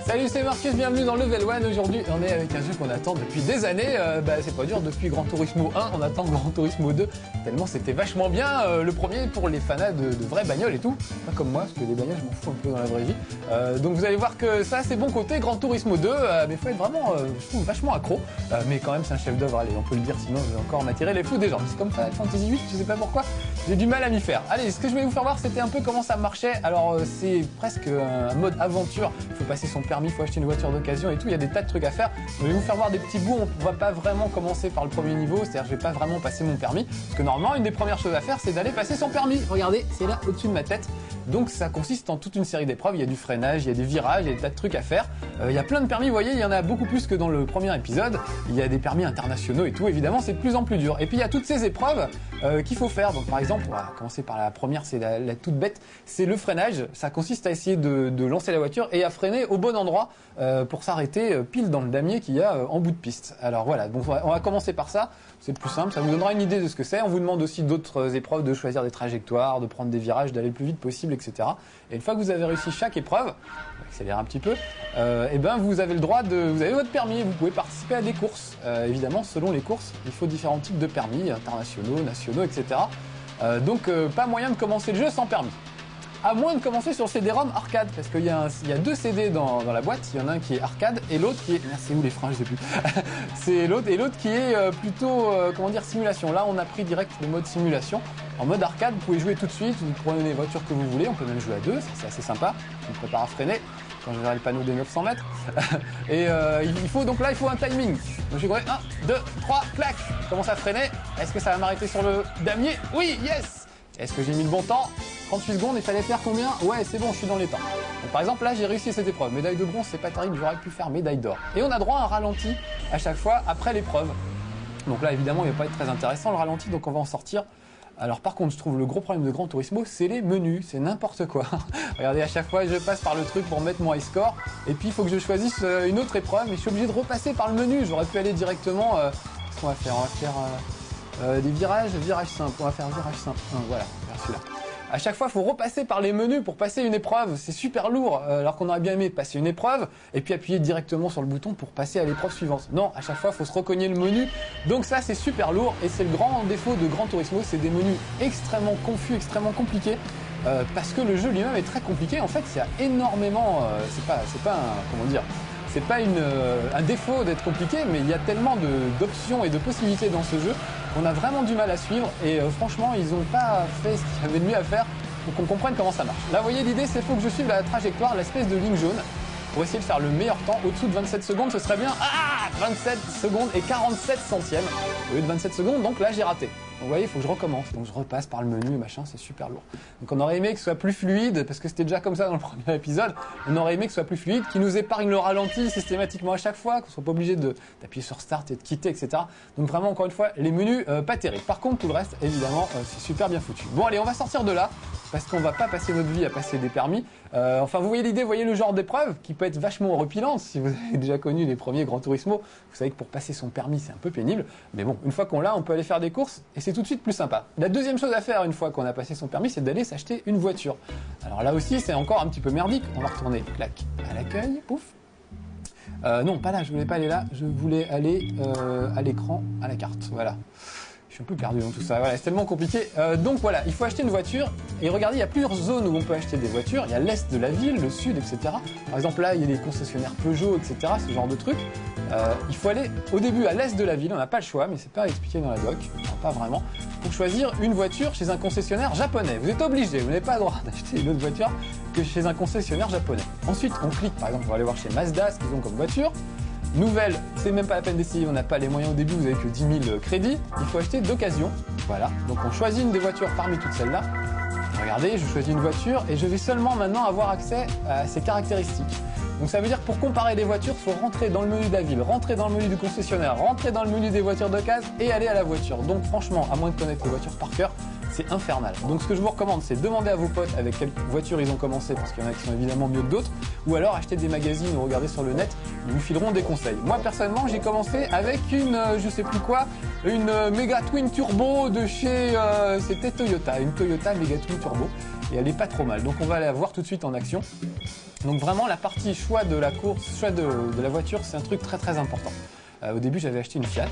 Salut, c'est Marcus, bienvenue dans Level 1. Aujourd'hui, on est avec un jeu qu'on attend depuis des années. C'est pas dur, depuis Gran Turismo 1, on attend Gran Turismo 2. Tellement c'était vachement bien le premier pour les fanats de vraies bagnoles et tout. Pas comme moi, parce que les bagnoles, je m'en fous un peu dans la vraie vie. Donc vous allez voir que ça, c'est bon côté Gran Turismo 2. Mais faut être vraiment, je trouve, vachement accro. Mais quand même, c'est un chef d'œuvre, allez, on peut le dire, sinon je vais encore m'attirer les fous des gens. C'est comme Final Fantasy 8, je sais pas pourquoi. J'ai du mal à m'y faire. Allez, ce que je voulais vous faire voir, c'était un peu comment ça marchait. Alors, c'est presque un mode aventure. Il faut passer son permis, il faut acheter une voiture d'occasion et tout. Il y a des tas de trucs à faire. Je vais vous faire voir des petits bouts. On va pas vraiment commencer par le premier niveau. C'est-à-dire, je vais pas vraiment passer mon permis. Parce que normalement, une des premières choses à faire, c'est d'aller passer son permis. Regardez, c'est là, au-dessus de ma tête. Donc, ça consiste en toute une série d'épreuves. Il y a du freinage, il y a des virages, il y a des tas de trucs à faire. Il y a plein de permis, vous voyez, il y en a beaucoup plus que dans le premier épisode. Il y a des permis internationaux et tout. Évidemment, c'est de plus en plus dur. Et puis, il y a toutes ces épreuves qu'il faut faire. Donc, par exemple, on va commencer par la première, c'est la toute bête, c'est le freinage. Ça consiste à essayer de lancer la voiture et à freiner au bon endroit pour s'arrêter pile dans le damier qu'il y a en bout de piste. Alors voilà, donc on va commencer par ça. C'est le plus simple, ça vous donnera une idée de ce que c'est. On vous demande aussi d'autres épreuves, de choisir des trajectoires, de prendre des virages, d'aller le plus vite possible, etc. Et une fois que vous avez réussi chaque épreuve, on va accélérer un petit peu, et ben vous avez le droit vous avez votre permis, vous pouvez participer à des courses. Évidemment, selon les courses, il faut différents types de permis, internationaux, nationaux, etc. Donc pas moyen de commencer le jeu sans permis. À moins de commencer sur le CD-ROM arcade, parce qu'il y a deux CD dans la boîte. Il y en a un qui est arcade et l'autre qui est... C'est où les freins, je sais plus. C'est l'autre qui est plutôt, simulation. Là, on a pris direct le mode simulation. En mode arcade, vous pouvez jouer tout de suite, vous prenez les voitures que vous voulez, on peut même jouer à deux, c'est assez sympa. Je me prépare à freiner quand je verrai le panneau des 900 mètres. Et il faut un timing. Donc je vais 1, 2, 3, clac. Je commence à freiner. Est-ce que ça va m'arrêter sur le damier? Oui, yes. Est-ce que j'ai mis le bon temps? 38 secondes, il fallait faire combien? Ouais, c'est bon, je suis dans les temps. Donc, par exemple, là, j'ai réussi cette épreuve. Médaille de bronze, c'est pas terrible, j'aurais pu faire médaille d'or. Et on a droit à un ralenti à chaque fois après l'épreuve. Donc là, évidemment, il va pas être très intéressant le ralenti, donc on va en sortir. Alors par contre, je trouve le gros problème de Gran Turismo, c'est les menus, c'est n'importe quoi. Regardez, à chaque fois, je passe par le truc pour mettre mon high score, et puis il faut que je choisisse une autre épreuve, mais je suis obligé de repasser par le menu. J'aurais pu aller directement... Qu'est-ce qu'on va faire? On va faire des virages simples. On va faire virage simple. Voilà, celui-là. À chaque fois, il faut repasser par les menus pour passer une épreuve. C'est super lourd, alors qu'on aurait bien aimé passer une épreuve et puis appuyer directement sur le bouton pour passer à l'épreuve suivante. Non, à chaque fois, il faut se recogner le menu. Donc ça, c'est super lourd et c'est le grand défaut de Gran Turismo. C'est des menus extrêmement confus, extrêmement compliqués. Parce que le jeu lui-même est très compliqué. En fait, il y a énormément... c'est pas un défaut d'être compliqué, mais il y a tellement d'options et de possibilités dans ce jeu qu'on a vraiment du mal à suivre. Et franchement, ils n'ont pas fait ce qu'il y avait de mieux à faire pour qu'on comprenne comment ça marche. Là, vous voyez, l'idée, c'est qu'il faut que je suive la trajectoire, l'espèce de ligne jaune, pour essayer de faire le meilleur temps. Au-dessous de 27 secondes, ce serait bien. 27 secondes et 47 centièmes au lieu de 27 secondes, donc là, j'ai raté. Donc vous voyez, il faut que je recommence. Donc je repasse par le menu et machin, c'est super lourd. Donc on aurait aimé que ce soit plus fluide, parce que c'était déjà comme ça dans le premier épisode. On aurait aimé que ce soit plus fluide, qu'il nous épargne le ralenti systématiquement à chaque fois, qu'on soit pas obligé d'appuyer sur Start et de quitter, etc. Donc vraiment, encore une fois, les menus, pas terribles. Par contre, tout le reste, évidemment, c'est super bien foutu. Bon allez, on va sortir de là, parce qu'on va pas passer notre vie à passer des permis. Enfin, vous voyez l'idée, vous voyez le genre d'épreuve qui peut être vachement horripilante. Si vous avez déjà connu les premiers Gran Turismo, vous savez que pour passer son permis, c'est un peu pénible. Mais bon, une fois qu'on l'a, on peut aller faire des courses et c'est tout de suite plus sympa. La deuxième chose à faire une fois qu'on a passé son permis, c'est d'aller s'acheter une voiture. Alors là aussi, c'est encore un petit peu merdique. On va retourner, clac, à l'accueil, pouf. Non, pas là, je voulais pas aller là. Je voulais aller à l'écran, à la carte, voilà. Je suis un peu perdu dans tout ça, voilà, c'est tellement compliqué. Donc voilà, il faut acheter une voiture. Et regardez, il y a plusieurs zones où on peut acheter des voitures. Il y a l'est de la ville, le sud, etc. Par exemple, là, il y a des concessionnaires Peugeot, etc. Ce genre de trucs. Il faut aller au début à l'est de la ville. On n'a pas le choix, mais c'est pas expliqué dans la doc. Enfin, pas vraiment. Pour choisir une voiture chez un concessionnaire japonais. Vous êtes obligé, vous n'avez pas le droit d'acheter une autre voiture que chez un concessionnaire japonais. Ensuite, on clique, par exemple, pour aller voir chez Mazda ce qu'ils ont comme voiture. Nouvelle, c'est même pas la peine d'essayer, on n'a pas les moyens au début, vous avez que 10 000 crédits, il faut acheter d'occasion. Voilà, donc on choisit une des voitures parmi toutes celles-là. Regardez, je choisis une voiture et je vais seulement maintenant avoir accès à ses caractéristiques. Donc ça veut dire que pour comparer des voitures, il faut rentrer dans le menu de la ville, rentrer dans le menu du concessionnaire, rentrer dans le menu des voitures d'occasion et aller à la voiture. Donc franchement, à moins de connaître les voitures par cœur, c'est infernal. Donc ce que je vous recommande, c'est demander à vos potes avec quelle voiture ils ont commencé, parce qu'il y en a qui sont évidemment mieux que d'autres, ou alors acheter des magazines ou regarder sur le net, ils vous fileront des conseils. Moi personnellement, j'ai commencé avec une, je sais plus quoi, une Mega Twin Turbo de chez, c'était Toyota, une Toyota Mega Twin Turbo, et elle est pas trop mal. Donc on va la voir tout de suite en action. Donc vraiment la partie choix de la course, choix de la voiture, c'est un truc très très important. Au début j'avais acheté une Fiat.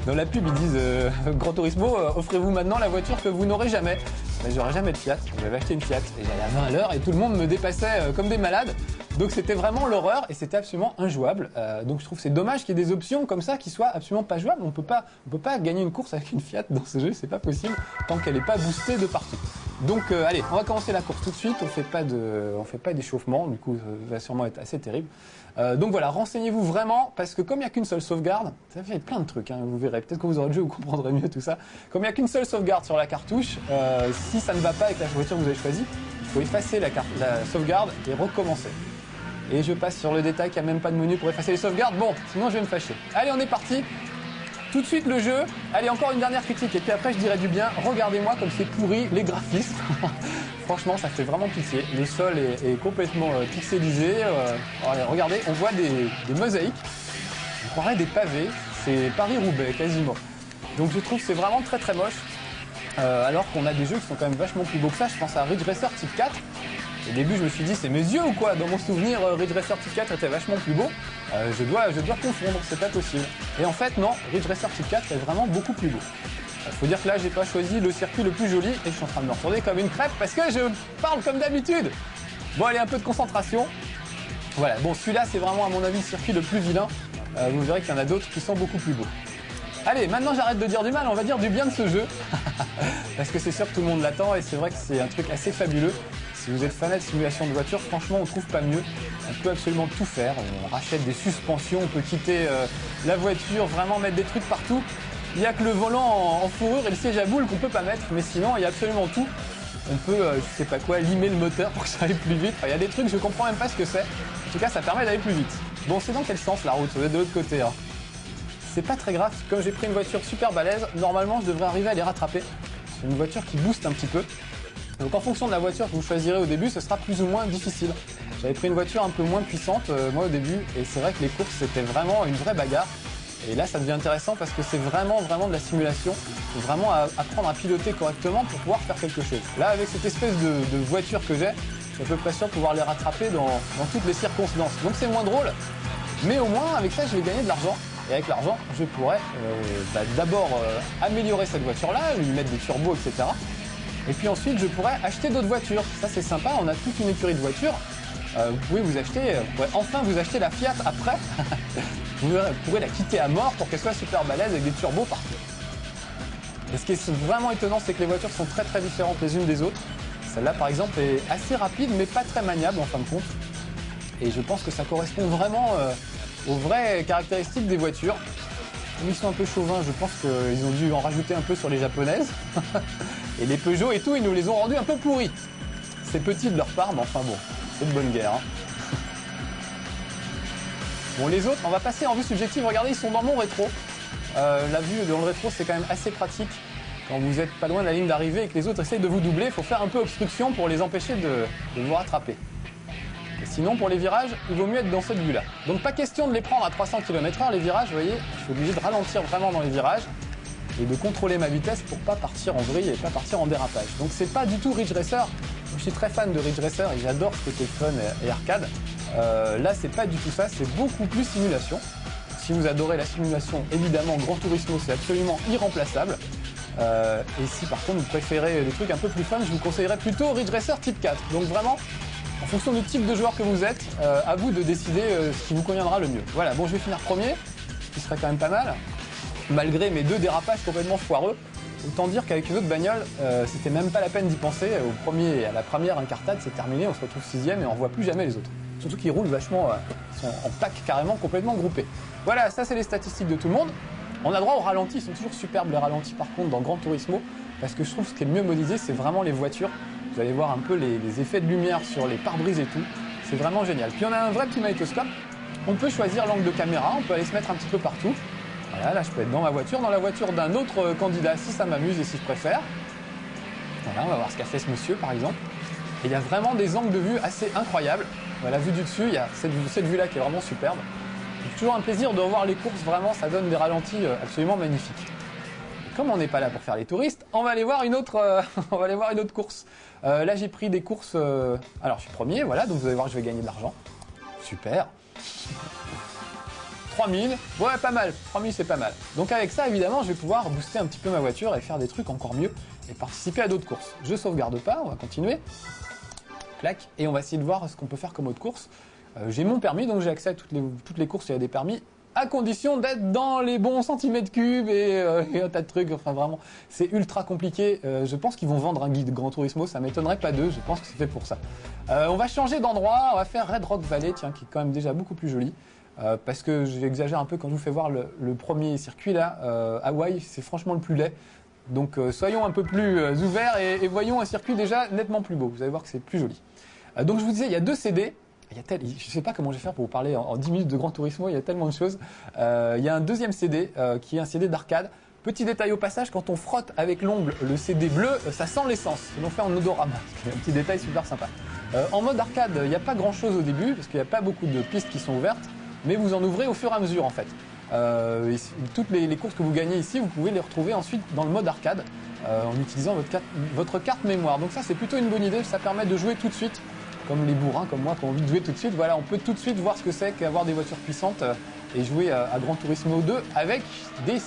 Dans la pub ils disent Gran Turismo, offrez-vous maintenant la voiture que vous n'aurez jamais. Mais j'aurais jamais de Fiat, j'avais acheté une Fiat et j'allais à 20 à l'heure et tout le monde me dépassait comme des malades. Donc c'était vraiment l'horreur et c'était absolument injouable. Donc je trouve que c'est dommage qu'il y ait des options comme ça qui soient absolument pas jouables. On peut pas gagner une course avec une Fiat dans ce jeu, c'est pas possible tant qu'elle n'est pas boostée de partout. Donc allez, on va commencer la course tout de suite, on fait pas d'échauffement, du coup ça va sûrement être assez terrible. Donc voilà, renseignez-vous vraiment, parce que comme il n'y a qu'une seule sauvegarde, ça fait plein de trucs, hein, vous verrez, peut-être que vous aurez le jeu, vous comprendrez mieux tout ça. Comme il n'y a qu'une seule sauvegarde sur la cartouche, si ça ne va pas avec la voiture que vous avez choisie, il faut effacer la sauvegarde et recommencer. Et je passe sur le détail qu'il n'y a même pas de menu pour effacer les sauvegardes, bon, sinon je vais me fâcher. Allez, on est parti. Tout de suite le jeu, allez encore une dernière critique et puis après je dirai du bien, regardez-moi comme c'est pourri les graphismes, franchement ça fait vraiment pitié, le sol est complètement pixelisé, allez, regardez, on voit des mosaïques, on croirait des pavés, c'est Paris-Roubaix quasiment, donc je trouve que c'est vraiment très très moche, alors qu'on a des jeux qui sont quand même vachement plus beaux que ça, je pense à Ridge Racer Type 4, au début je me suis dit c'est mes yeux ou quoi, dans mon souvenir Ridge Racer Type 4 était vachement plus beau, je dois confondre, c'est pas possible. Et en fait non, Ridge Racer Type 4 est vraiment beaucoup plus beau. Il faut dire que là j'ai pas choisi le circuit le plus joli et je suis en train de me retourner comme une crêpe parce que je parle comme d'habitude. Bon allez, un peu de concentration. Voilà, bon celui-là c'est vraiment à mon avis le circuit le plus vilain, vous verrez qu'il y en a d'autres qui sont beaucoup plus beaux. Allez, maintenant j'arrête de dire du mal, on va dire du bien de ce jeu. Parce que c'est sûr que tout le monde l'attend et c'est vrai que c'est un truc assez fabuleux. Si vous êtes fan de simulation de voiture, franchement on trouve pas mieux. On peut absolument tout faire, on rachète des suspensions, on peut quitter la voiture, vraiment mettre des trucs partout. Il n'y a que le volant en fourrure et le siège à boule qu'on peut pas mettre, mais sinon il y a absolument tout. On peut, je sais pas quoi, limer le moteur pour que ça aille plus vite. Enfin, il y a des trucs, je comprends même pas ce que c'est. En tout cas, ça permet d'aller plus vite. Bon, c'est dans quel sens la route? Ça doit être de l'autre côté. Hein. C'est pas très grave, comme j'ai pris une voiture super balèze, normalement je devrais arriver à les rattraper. C'est une voiture qui booste un petit peu. Donc en fonction de la voiture que vous choisirez au début, ce sera plus ou moins difficile. J'avais pris une voiture un peu moins puissante, moi au début, et c'est vrai que les courses c'était vraiment une vraie bagarre. Et là ça devient intéressant parce que c'est vraiment de la simulation. Il faut vraiment apprendre à piloter correctement pour pouvoir faire quelque chose. Là avec cette espèce de voiture que j'ai, je suis à peu près sûr de pouvoir les rattraper dans toutes les circonstances. Donc c'est moins drôle, mais au moins avec ça je vais gagner de l'argent. Et avec l'argent, je pourrais d'abord améliorer cette voiture-là, lui mettre des turbos, etc. Et puis ensuite, je pourrais acheter d'autres voitures. Ça, c'est sympa, on a toute une écurie de voitures. Vous pouvez vous acheter, enfin vous acheter la Fiat après. Vous pourrez la quitter à mort pour qu'elle soit super balèze avec des turbos partout. Et ce qui est vraiment étonnant, c'est que les voitures sont très très différentes les unes des autres. Celle-là, par exemple, est assez rapide, mais pas très maniable en fin de compte. Et je pense que ça correspond vraiment aux vraies caractéristiques des voitures. Comme ils sont un peu chauvins, je pense qu'ils ont dû en rajouter un peu sur les japonaises. Et les Peugeot et tout, ils nous les ont rendus un peu pourris. C'est petit de leur part, mais enfin bon, c'est de bonne guerre. Hein. Bon, les autres, on va passer en vue subjective. Regardez, ils sont dans mon rétro. La vue dans le rétro, c'est quand même assez pratique. Quand vous êtes pas loin de la ligne d'arrivée et que les autres essayent de vous doubler, il faut faire un peu obstruction pour les empêcher de vous rattraper. Et sinon, pour les virages, il vaut mieux être dans cette vue-là. Donc pas question de les prendre à 300 km/h, les virages, vous voyez, je suis obligé de ralentir vraiment dans les virages et de contrôler ma vitesse pour pas partir en vrille et pas partir en dérapage. Donc c'est pas du tout Ridge Racer. Je suis très fan de Ridge Racer et j'adore ce côté fun et arcade. Là, c'est pas du tout ça, c'est beaucoup plus simulation. Si vous adorez la simulation, évidemment, Gran Turismo, c'est absolument irremplaçable. Et si par contre vous préférez des trucs un peu plus fun, je vous conseillerais plutôt Ridge Racer Type 4. Donc vraiment, en fonction du type de joueur que vous êtes, à vous de décider ce qui vous conviendra le mieux. Voilà, bon je vais finir premier, ce qui serait quand même pas mal, malgré mes 2 dérapages complètement foireux. Autant dire qu'avec une autre bagnole, c'était même pas la peine d'y penser. À la première incartade, c'est terminé, on se retrouve 6ème et on voit plus jamais les autres. Surtout qu'ils roulent vachement, ils sont en pack carrément complètement groupés. Voilà, ça c'est les statistiques de tout le monde. On a droit aux ralentis, ils sont toujours superbes les ralentis par contre dans Gran Turismo, parce que je trouve que ce qui est le mieux modélisé, c'est vraiment les voitures. Vous allez voir un peu les effets de lumière sur les pare-brises et tout. C'est vraiment génial. Puis on a un vrai petit magnétoscope. On peut choisir l'angle de caméra, on peut aller se mettre un petit peu partout. Voilà, là je peux être dans ma voiture, dans la voiture d'un autre candidat si ça m'amuse et si je préfère. Voilà, on va voir ce qu'a fait ce monsieur par exemple. Et il y a vraiment des angles de vue assez incroyables. Voilà, la vue du dessus, il y a cette vue-là qui est vraiment superbe. C'est toujours un plaisir de revoir les courses, vraiment, ça donne des ralentis absolument magnifiques. comme on n'est pas là pour faire les touristes, on va aller voir une autre, on va aller voir une autre course. Là, j'ai pris des courses. Alors, je suis premier, voilà, donc vous allez voir, je vais gagner de l'argent. Super. 3000, ouais, pas mal. 3000, c'est pas mal. Donc, avec ça, évidemment, je vais pouvoir booster un petit peu ma voiture et faire des trucs encore mieux et participer à d'autres courses. Je sauvegarde pas, on va continuer. Clac, et on va essayer de voir ce qu'on peut faire comme autre course. J'ai mon permis, donc j'ai accès à toutes les courses, il y a des permis. À condition d'être dans les bons centimètres cubes et un tas de trucs. Enfin, vraiment, c'est ultra compliqué. Je pense qu'ils vont vendre un guide Gran Turismo. Ça m'étonnerait pas d'eux. Je pense que c'est fait pour ça. On va changer d'endroit. On va faire Red Rock Valley, tiens, qui est quand même déjà beaucoup plus joli. Parce que j'exagère un peu quand je vous fais voir le premier circuit là. Hawaï, c'est franchement le plus laid. Donc, soyons un peu plus ouverts et voyons un circuit déjà nettement plus beau. Vous allez voir que c'est plus joli. Donc, je vous disais, il y a 2 CD. Je ne sais pas comment je vais faire pour vous parler en 10 minutes de Gran Turismo, il y a tellement de choses. Il y a un deuxième CD qui est un CD d'arcade. Petit détail au passage, quand on frotte avec l'ongle le CD bleu, ça sent l'essence. Ils l'ont fait en odorama. C'est un petit détail super sympa. En mode arcade, il n'y a pas grand chose au début, parce qu'il n'y a pas beaucoup de pistes qui sont ouvertes, mais vous en ouvrez au fur et à mesure en fait. Toutes les courses que vous gagnez ici, vous pouvez les retrouver ensuite dans le mode arcade, en utilisant votre carte mémoire. Donc ça c'est plutôt une bonne idée, ça permet de jouer tout de suite. Comme les bourrins comme moi qui ont envie de jouer tout de suite, voilà, on peut tout de suite voir ce que c'est qu'avoir des voitures puissantes et jouer à Gran Turismo 2 avec des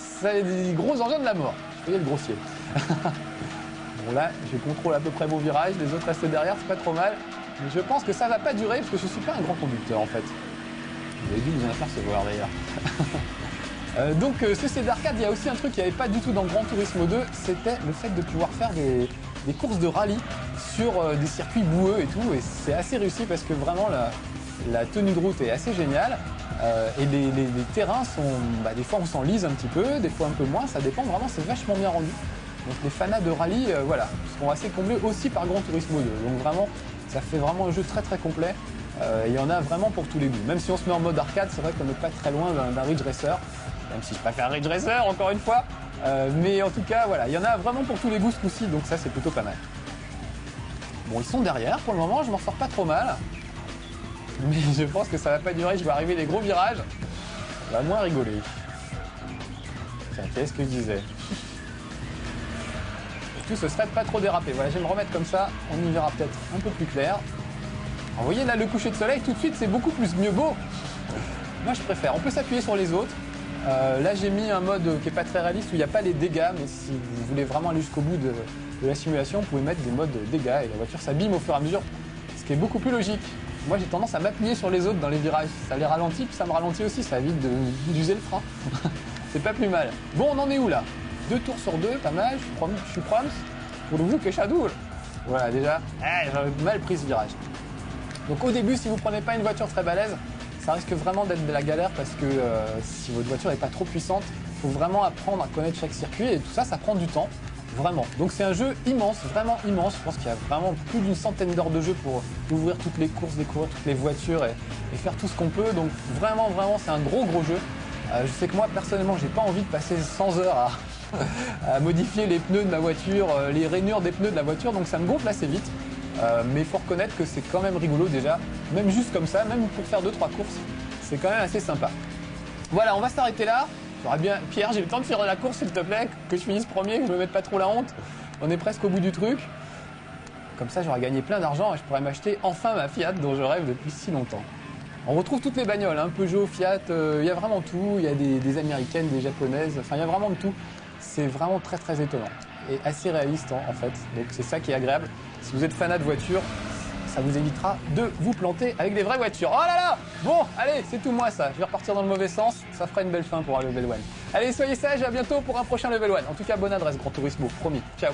gros engins de la mort. Vous voyez le grossier. Bon là, je contrôle à peu près mon virage, les autres restent derrière, c'est pas trop mal. Mais je pense que ça va pas durer parce que je suis pas un grand conducteur en fait. Vous avez dû vous en apercevoir d'ailleurs. Donc ce CD d'arcade, il y a aussi un truc qu'il n'y avait pas du tout dans Gran Turismo 2, c'était le fait de pouvoir faire des courses de rallye sur des circuits boueux et tout, et c'est assez réussi parce que vraiment la tenue de route est assez géniale et les terrains sont, des fois on s'enlise un petit peu, des fois un peu moins, ça dépend vraiment, c'est vachement bien rendu. Donc les fanas de rallye, voilà, seront assez comblés aussi par Gran Turismo 2, donc vraiment ça fait vraiment un jeu très très complet. Il y en a vraiment pour tous les goûts, même si on se met en mode arcade, c'est vrai qu'on n'est pas très loin d'un Ridge Racer, même si je préfère Ridge Racer encore une fois. Mais en tout cas, voilà, il y en a vraiment pour tous les goûts ce coup-ci, donc ça c'est plutôt pas mal. Bon, ils sont derrière pour le moment, je m'en sors pas trop mal. Mais je pense que ça va pas durer, je vais arriver les gros virages. On va moins rigoler. Tiens, qu'est-ce que je disais? Tout ce serait de pas trop déraper. Voilà, je vais me remettre comme ça, on y verra peut-être un peu plus clair. Alors, vous voyez là, le coucher de soleil, tout de suite, c'est beaucoup plus mieux beau. Moi, je préfère. On peut s'appuyer sur les autres. Là, j'ai mis un mode qui n'est pas très réaliste où il n'y a pas les dégâts, mais si vous voulez vraiment aller jusqu'au bout de la simulation, vous pouvez mettre des modes dégâts et la voiture s'abîme au fur et à mesure, ce qui est beaucoup plus logique. Moi, j'ai tendance à m'appuyer sur les autres dans les virages. Ça les ralentit, puis ça me ralentit aussi, ça évite d'user le frein. C'est pas plus mal. Bon, on en est où là? 2 tours sur 2, pas mal, je suis prompt. Pour le que Shadow. Voilà, déjà, j'ai mal pris ce virage. Donc au début, si vous prenez pas une voiture très balèze, ça risque vraiment d'être de la galère parce que si votre voiture n'est pas trop puissante, il faut vraiment apprendre à connaître chaque circuit et tout ça, ça prend du temps, vraiment. Donc c'est un jeu immense, vraiment immense. Je pense qu'il y a vraiment plus d'une centaine d'heures de jeu pour ouvrir toutes les courses, découvrir toutes les voitures et faire tout ce qu'on peut. Donc vraiment, c'est un gros jeu. Je sais que moi, personnellement, j'ai pas envie de passer 100 heures à modifier les pneus de ma voiture, les rainures des pneus de la voiture, donc ça me gonfle assez vite. Mais il faut reconnaître que c'est quand même rigolo déjà, même juste comme ça, même pour faire 2-3 courses, c'est quand même assez sympa. Voilà, on va s'arrêter là. J'aurais bien... Pierre, j'ai le temps de faire la course s'il te plaît, que je finisse premier, que je me mette pas trop la honte. On est presque au bout du truc. Comme ça, j'aurais gagné plein d'argent et je pourrais m'acheter enfin ma Fiat dont je rêve depuis si longtemps. On retrouve toutes les bagnoles, hein, Peugeot, Fiat, il y a vraiment tout. Il y a des américaines, des japonaises, enfin il y a vraiment de tout. C'est vraiment très très étonnant et assez réaliste en fait. Donc c'est ça qui est agréable. Si vous êtes fanat de voitures, ça vous évitera de vous planter avec des vraies voitures. Oh là là! Bon, allez, c'est tout moi ça. Je vais repartir dans le mauvais sens. Ça fera une belle fin pour un Level 1. Allez, soyez sages, à bientôt pour un prochain Level 1. En tout cas, bonne adresse, Gran Turismo. Promis. Ciao!